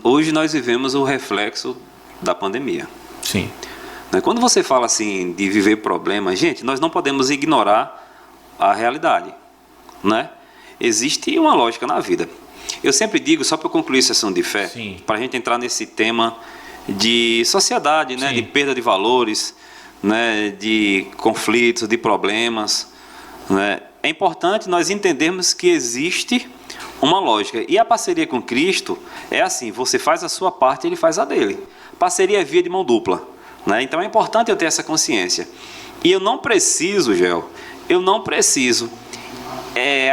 hoje nós vivemos o reflexo da pandemia. Sim. Né? Quando você fala assim de viver problemas, gente, nós não podemos ignorar a realidade, né? Existe uma lógica na vida. Eu sempre digo, só para concluir essa sessão de fé, para a gente entrar nesse tema de sociedade, né? De perda de valores, né? De conflitos, de problemas, né? É importante nós entendermos que existe uma lógica. E a parceria com Cristo é assim, você faz a sua parte, Ele faz a dele. Parceria é via de mão dupla, né? Então é importante eu ter essa consciência. E eu não preciso,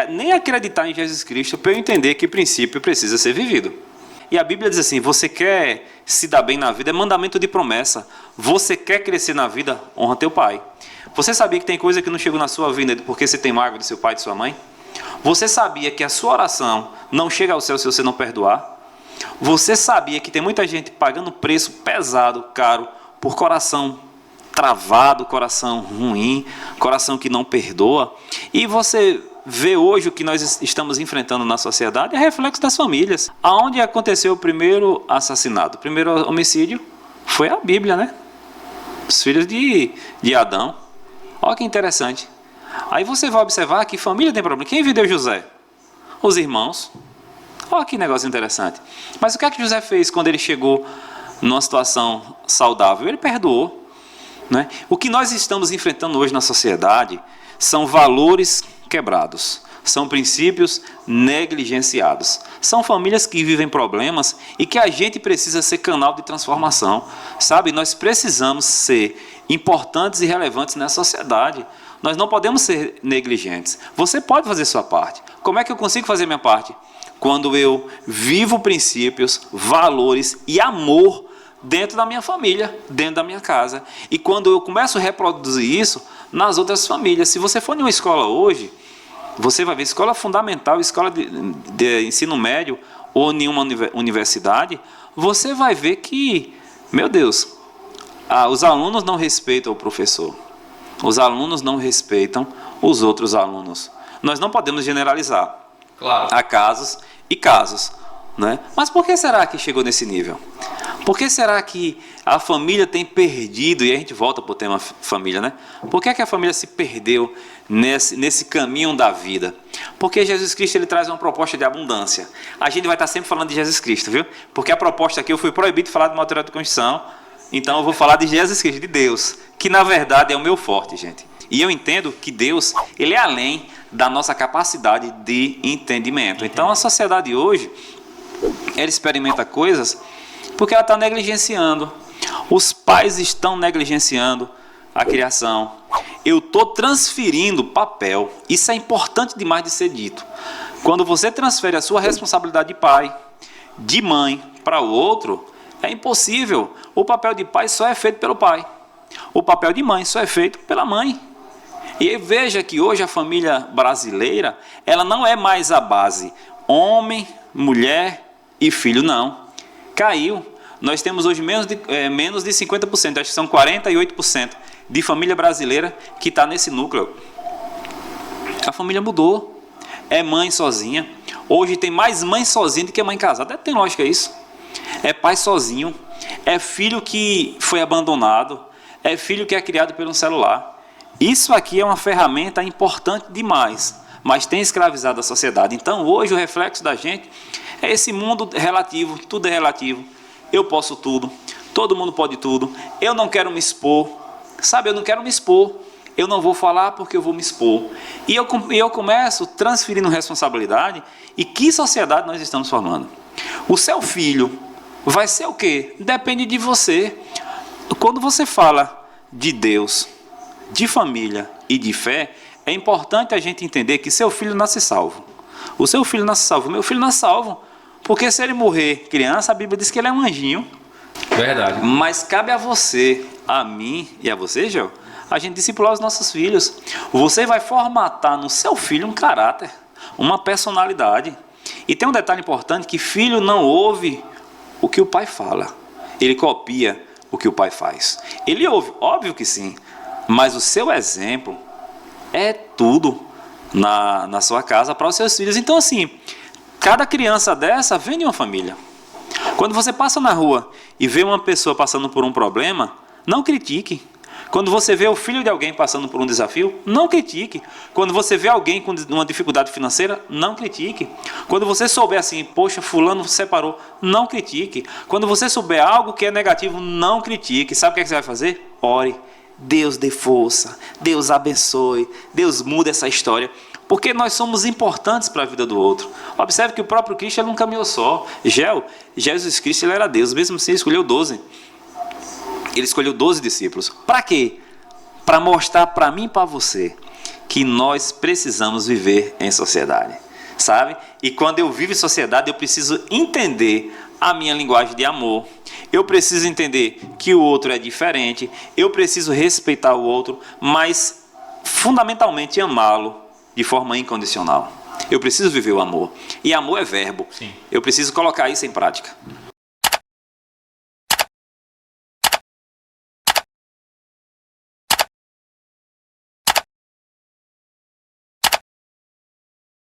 nem acreditar em Jesus Cristo para eu entender que princípio precisa ser vivido. E a Bíblia diz assim, você quer se dar bem na vida, é mandamento de promessa. Você quer crescer na vida, honra teu pai. Você sabia que tem coisa que não chegou na sua vida porque você tem mágoa do seu pai e de sua mãe? Você sabia que a sua oração não chega ao céu se você não perdoar? Você sabia que tem muita gente pagando preço pesado, caro, por coração travado, coração ruim, coração que não perdoa? E você vê hoje o que nós estamos enfrentando na sociedade é reflexo das famílias. Aonde aconteceu o primeiro assassinato, o primeiro homicídio? Foi a Bíblia, né? Os filhos de Adão. Olha que interessante. Aí você vai observar que família tem problema. Quem vendeu José? Os irmãos. Olha que negócio interessante. Mas o que é que José fez quando ele chegou numa situação saudável? Ele perdoou, né? O que nós estamos enfrentando hoje na sociedade são valores quebrados, são princípios negligenciados, são famílias que vivem problemas e que a gente precisa ser canal de transformação, sabe? Nós precisamos ser importantes e relevantes nessa sociedade. Nós não podemos ser negligentes. Você pode fazer sua parte. Como é que eu consigo fazer minha parte? Quando eu vivo princípios, valores e amor dentro da minha família, dentro da minha casa. E quando eu começo a reproduzir isso nas outras famílias. Se você for em uma escola hoje, você vai ver escola fundamental, escola de ensino médio ou em uma universidade, você vai ver que, meu Deus, os alunos não respeitam o professor. Os alunos não respeitam os outros alunos. Nós não podemos generalizar. Claro. Há casos e casos, né? Mas por que será que chegou nesse nível? Por que será que a família tem perdido, e a gente volta para o tema família, né? Por que a família se perdeu nesse caminho da vida? Porque Jesus Cristo ele traz uma proposta de abundância. A gente vai estar sempre falando de Jesus Cristo, viu? Porque a proposta aqui, eu fui proibido de falar de material de construção, então eu vou falar de Jesus Cristo, de Deus, que na verdade é o meu forte, gente. E eu entendo que Deus, ele é além da nossa capacidade de entendimento. Então a sociedade hoje, ela experimenta coisas porque ela está negligenciando. Os pais estão negligenciando a criação. Eu estou transferindo papel. Isso é importante demais de ser dito. Quando você transfere a sua responsabilidade de pai, de mãe, para o outro, é impossível. O papel de pai só é feito pelo pai. O papel de mãe só é feito pela mãe. E veja que hoje a família brasileira, ela não é mais a base homem, mulher e filho, não. Caiu. Nós temos hoje menos de 50%, acho que são 48% de família brasileira que está nesse núcleo. A família mudou. É mãe sozinha. Hoje tem mais mãe sozinha do que mãe casada. Tem lógica isso. É pai sozinho. É filho que foi abandonado. É filho que é criado pelo celular. Isso aqui é uma ferramenta importante demais, mas tem escravizado a sociedade. Então hoje o reflexo da gente é esse mundo relativo, tudo é relativo. Eu posso tudo, todo mundo pode tudo, eu não quero me expor, sabe, eu não quero me expor, eu não vou falar porque eu vou me expor. E eu começo transferindo responsabilidade, e que sociedade nós estamos formando? O seu filho vai ser o quê? Depende de você. Quando você fala de Deus, de família e de fé, é importante a gente entender que seu filho nasce salvo. O seu filho nasce salvo, meu filho nasce salvo. Porque se ele morrer criança, a Bíblia diz que ele é um anjinho. Verdade. Mas cabe a você, a mim e a você, Gel, a gente discipular os nossos filhos. Você vai formatar no seu filho um caráter, uma personalidade. E tem um detalhe importante, que filho não ouve o que o pai fala. Ele copia o que o pai faz. Ele ouve, óbvio que sim. Mas o seu exemplo é tudo na sua casa para os seus filhos. Então assim, cada criança dessa vem de uma família. Quando você passa na rua e vê uma pessoa passando por um problema, não critique. Quando você vê o filho de alguém passando por um desafio, não critique. Quando você vê alguém com uma dificuldade financeira, não critique. Quando você souber assim, poxa, fulano se separou, não critique. Quando você souber algo que é negativo, não critique. Sabe o que é que você vai fazer? Ore. Deus dê força, Deus abençoe, Deus muda essa história. Porque nós somos importantes para a vida do outro. Observe que o próprio Cristo ele não caminhou só. Jesus Cristo ele era Deus, mesmo assim ele escolheu 12. Ele escolheu 12 discípulos. Para quê? Para mostrar para mim e para você que nós precisamos viver em sociedade. Sabe? E quando eu vivo em sociedade, eu preciso entender a minha linguagem de amor. Eu preciso entender que o outro é diferente. Eu preciso respeitar o outro, mas fundamentalmente amá-lo de forma incondicional. Eu preciso viver o amor. E amor é verbo. Sim. Eu preciso colocar isso em prática.